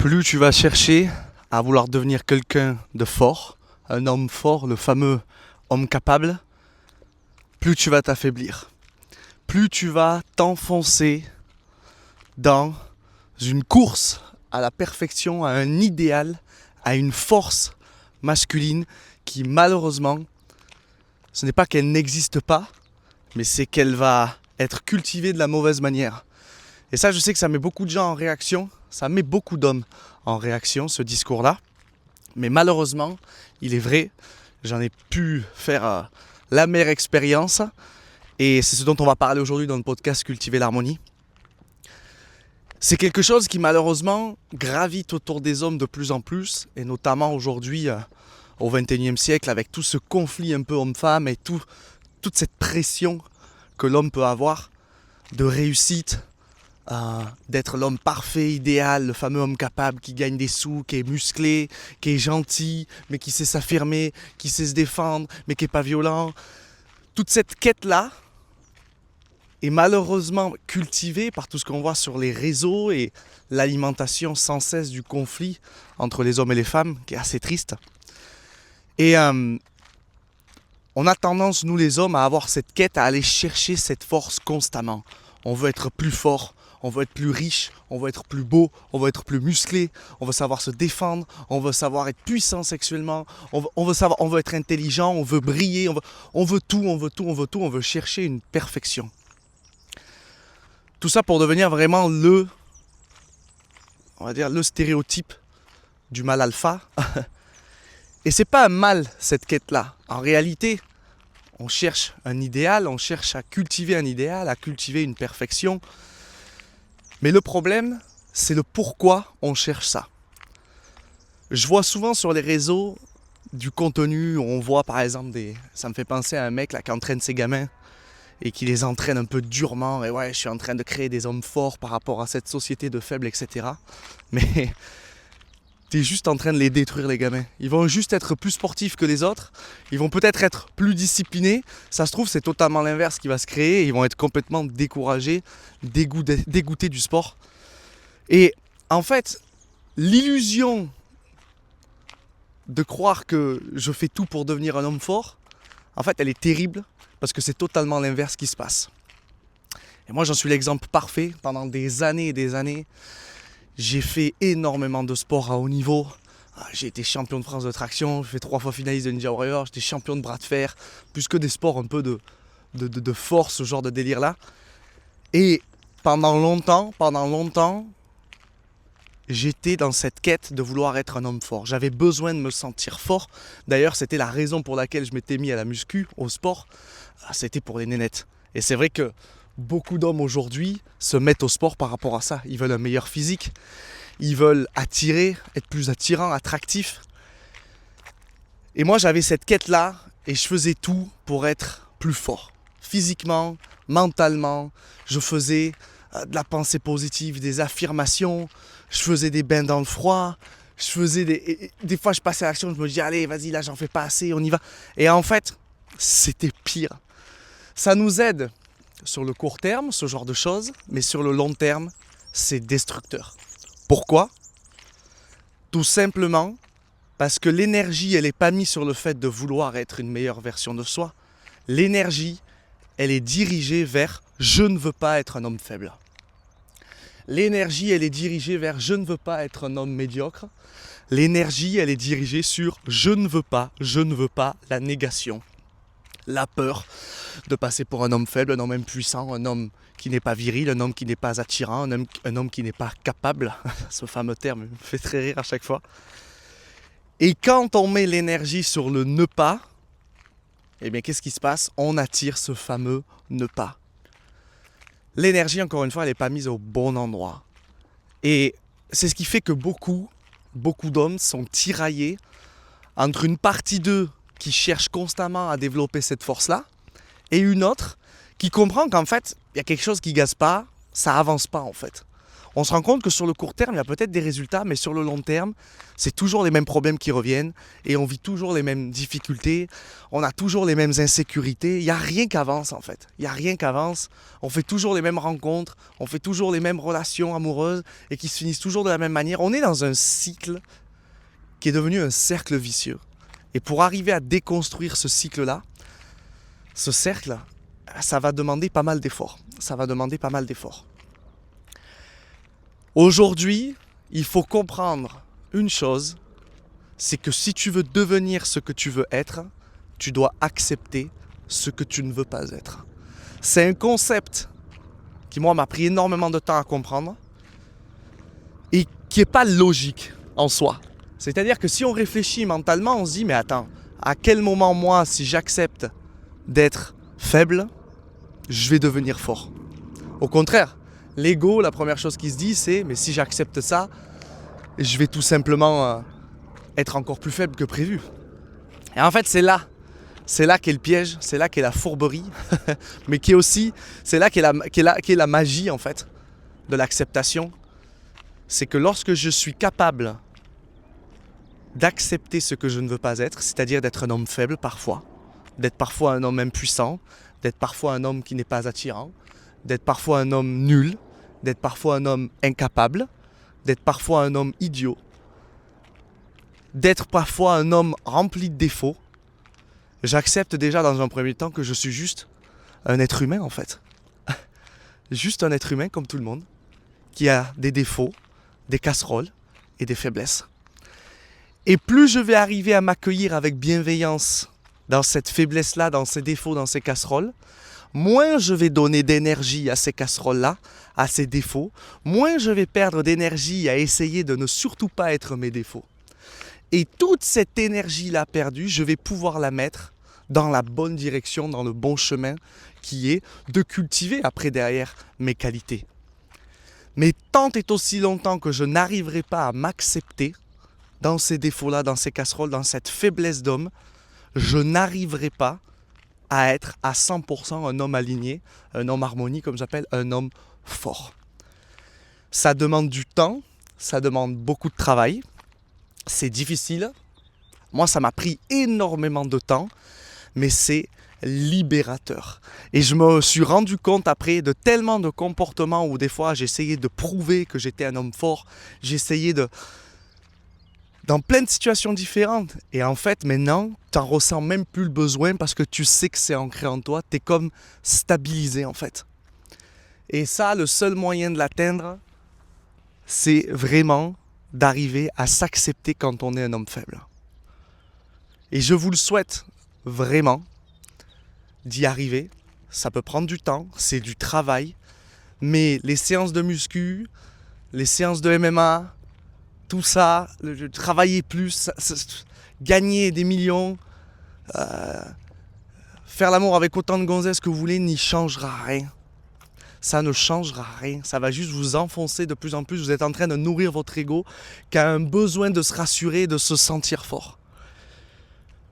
Plus tu vas chercher à vouloir devenir quelqu'un de fort, un homme fort, le fameux homme capable, plus tu vas t'affaiblir. Plus tu vas t'enfoncer dans une course à la perfection, à un idéal, à une force masculine qui malheureusement, ce n'est pas qu'elle n'existe pas, mais c'est qu'elle va être cultivée de la mauvaise manière. Et ça, je sais que ça met beaucoup de gens en réaction, ça met beaucoup d'hommes en réaction, ce discours-là. Mais malheureusement, il est vrai, j'en ai pu faire l'amère expérience, et c'est ce dont on va parler aujourd'hui dans le podcast Cultiver l'harmonie. C'est quelque chose qui malheureusement gravite autour des hommes de plus en plus, et notamment aujourd'hui au XXIe siècle, avec tout ce conflit un peu homme-femme et toute cette pression que l'homme peut avoir de réussite, d'être l'homme parfait, idéal, le fameux homme capable qui gagne des sous, qui est musclé, qui est gentil, mais qui sait s'affirmer, qui sait se défendre, mais qui n'est pas violent. Toute cette quête-là est malheureusement cultivée par tout ce qu'on voit sur les réseaux et l'alimentation sans cesse du conflit entre les hommes et les femmes, qui est assez triste. Et on a tendance, nous les hommes, à avoir cette quête, à aller chercher cette force constamment. On veut être plus fort, on veut être plus riche, on veut être plus beau, on veut être plus musclé, on veut savoir se défendre, on veut savoir être puissant sexuellement, on veut être intelligent, on veut briller, on veut tout, on veut chercher une perfection. Tout ça pour devenir vraiment le stéréotype du mâle alpha. Et c'est pas un mal, cette quête-là. En réalité, on cherche un idéal, on cherche à cultiver un idéal, à cultiver une perfection. Mais le problème, c'est le pourquoi on cherche ça. Je vois souvent sur les réseaux du contenu où on voit par exemple ça me fait penser à un mec là, qui entraîne ses gamins et qui les entraîne un peu durement. Et ouais, je suis en train de créer des hommes forts par rapport à cette société de faibles, etc. Mais t'es juste en train de les détruire, les gamins. Ils vont juste être plus sportifs que les autres. Ils vont peut-être être plus disciplinés. Ça se trouve, c'est totalement l'inverse qui va se créer. Ils vont être complètement découragés, dégoûtés du sport. Et en fait, l'illusion de croire que je fais tout pour devenir un homme fort, en fait, elle est terrible parce que c'est totalement l'inverse qui se passe. Et moi, j'en suis l'exemple parfait. Pendant des années et des années, j'ai fait énormément de sport à haut niveau. J'ai été champion de France de traction, j'ai fait 3 fois finaliste de Ninja Warrior, j'étais champion de bras de fer, plus que des sports un peu de force, ce genre de délire-là. Et pendant longtemps, j'étais dans cette quête de vouloir être un homme fort. J'avais besoin de me sentir fort. D'ailleurs, c'était la raison pour laquelle je m'étais mis à la muscu, au sport. C'était pour les nénettes. Et c'est vrai que beaucoup d'hommes aujourd'hui se mettent au sport par rapport à ça. Ils veulent un meilleur physique, ils veulent attirer, être plus attirants, attractifs. Et moi j'avais cette quête-là et je faisais tout pour être plus fort. Physiquement, mentalement, je faisais de la pensée positive, des affirmations, je faisais des bains dans le froid, je faisais des fois je passais à l'action, je me disais allez vas-y là j'en fais pas assez, on y va. Et en fait, c'était pire. Ça nous aide sur le court terme, ce genre de choses, mais sur le long terme, c'est destructeur. Pourquoi ? Tout simplement parce que l'énergie, elle n'est pas mise sur le fait de vouloir être une meilleure version de soi. L'énergie, elle est dirigée vers « je ne veux pas être un homme faible ». L'énergie, elle est dirigée vers « je ne veux pas être un homme médiocre ». L'énergie, elle est dirigée sur « je ne veux pas », la négation. La peur de passer pour un homme faible, un homme impuissant, un homme qui n'est pas viril, un homme qui n'est pas attirant, un homme qui n'est pas capable. Ce fameux terme me fait très rire à chaque fois. Et quand on met l'énergie sur le ne pas, eh bien qu'est-ce qui se passe ? On attire ce fameux ne pas. L'énergie, encore une fois, elle n'est pas mise au bon endroit. Et c'est ce qui fait que beaucoup d'hommes sont tiraillés entre une partie d'eux qui cherche constamment à développer cette force-là, et une autre qui comprend qu'en fait, il y a quelque chose qui ne gaze pas, ça avance pas en fait. On se rend compte que sur le court terme, il y a peut-être des résultats, mais sur le long terme, c'est toujours les mêmes problèmes qui reviennent et on vit toujours les mêmes difficultés, on a toujours les mêmes insécurités. Il n'y a rien qui avance en fait. Il n'y a rien qui avance. On fait toujours les mêmes rencontres, on fait toujours les mêmes relations amoureuses et qui se finissent toujours de la même manière. On est dans un cycle qui est devenu un cercle vicieux. Et pour arriver à déconstruire ce cycle-là, ce cercle, ça va demander pas mal d'efforts. Ça va demander pas mal d'efforts. Aujourd'hui, il faut comprendre une chose, c'est que si tu veux devenir ce que tu veux être, tu dois accepter ce que tu ne veux pas être. C'est un concept qui, moi, m'a pris énormément de temps à comprendre et qui n'est pas logique en soi. C'est-à-dire que si on réfléchit mentalement, on se dit, mais attends, à quel moment, moi, si j'accepte d'être faible, je vais devenir fort? Au contraire, l'ego, la première chose qui se dit, c'est « mais si j'accepte ça, je vais tout simplement être encore plus faible que prévu ». Et en fait, c'est là qu'est le piège, c'est là qu'est la fourberie, mais qui est aussi, c'est là qu'est la magie en fait de l'acceptation. C'est que lorsque je suis capable d'accepter ce que je ne veux pas être, c'est-à-dire d'être un homme faible parfois, d'être parfois un homme impuissant, d'être parfois un homme qui n'est pas attirant, d'être parfois un homme nul, d'être parfois un homme incapable, d'être parfois un homme idiot, d'être parfois un homme rempli de défauts. J'accepte déjà dans un premier temps que je suis juste un être humain en fait. Juste un être humain comme tout le monde, qui a des défauts, des casseroles et des faiblesses. Et plus je vais arriver à m'accueillir avec bienveillance dans cette faiblesse-là, dans ces défauts, dans ces casseroles, moins je vais donner d'énergie à ces casseroles-là, à ces défauts, moins je vais perdre d'énergie à essayer de ne surtout pas être mes défauts. Et toute cette énergie-là perdue, je vais pouvoir la mettre dans la bonne direction, dans le bon chemin, qui est de cultiver après derrière mes qualités. Mais tant et aussi longtemps que je n'arriverai pas à m'accepter dans ces défauts-là, dans ces casseroles, dans cette faiblesse d'homme, je n'arriverai pas à être à 100% un homme aligné, un homme harmonieux, comme j'appelle, un homme fort. Ça demande du temps, ça demande beaucoup de travail, c'est difficile. Moi, ça m'a pris énormément de temps, mais c'est libérateur. Et je me suis rendu compte après de tellement de comportements où des fois j'essayais de prouver que j'étais un homme fort, j'essayais de... dans plein de situations différentes. Et en fait, maintenant, tu n'en ressens même plus le besoin parce que tu sais que c'est ancré en toi. Tu es comme stabilisé en fait. Et ça, le seul moyen de l'atteindre, c'est vraiment d'arriver à s'accepter quand on est un homme faible. Et je vous le souhaite vraiment d'y arriver. Ça peut prendre du temps, c'est du travail. Mais les séances de muscu, les séances de MMA, tout ça, travailler plus, gagner des millions, faire l'amour avec autant de gonzesses que vous voulez n'y changera rien. Ça ne changera rien. Ça va juste vous enfoncer de plus en plus. Vous êtes en train de nourrir votre ego qui a un besoin de se rassurer, de se sentir fort.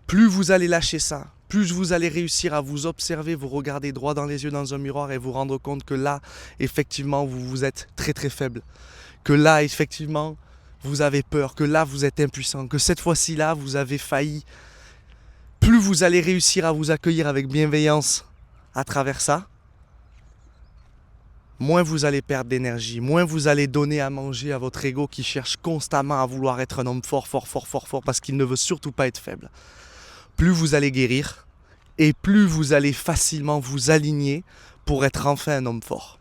Plus vous allez lâcher ça, plus vous allez réussir à vous observer, vous regarder droit dans les yeux dans un miroir et vous rendre compte que là, effectivement, vous êtes très très faible. Que là, effectivement, vous avez peur, que là, vous êtes impuissant, que cette fois-ci là, vous avez failli. Plus vous allez réussir à vous accueillir avec bienveillance à travers ça, moins vous allez perdre d'énergie, moins vous allez donner à manger à votre ego qui cherche constamment à vouloir être un homme fort, parce qu'il ne veut surtout pas être faible. Plus vous allez guérir et plus vous allez facilement vous aligner pour être enfin un homme fort.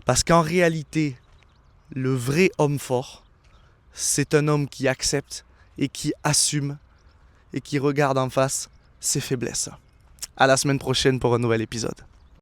Parce qu'en réalité, le vrai homme fort, c'est un homme qui accepte et qui assume et qui regarde en face ses faiblesses. À la semaine prochaine pour un nouvel épisode.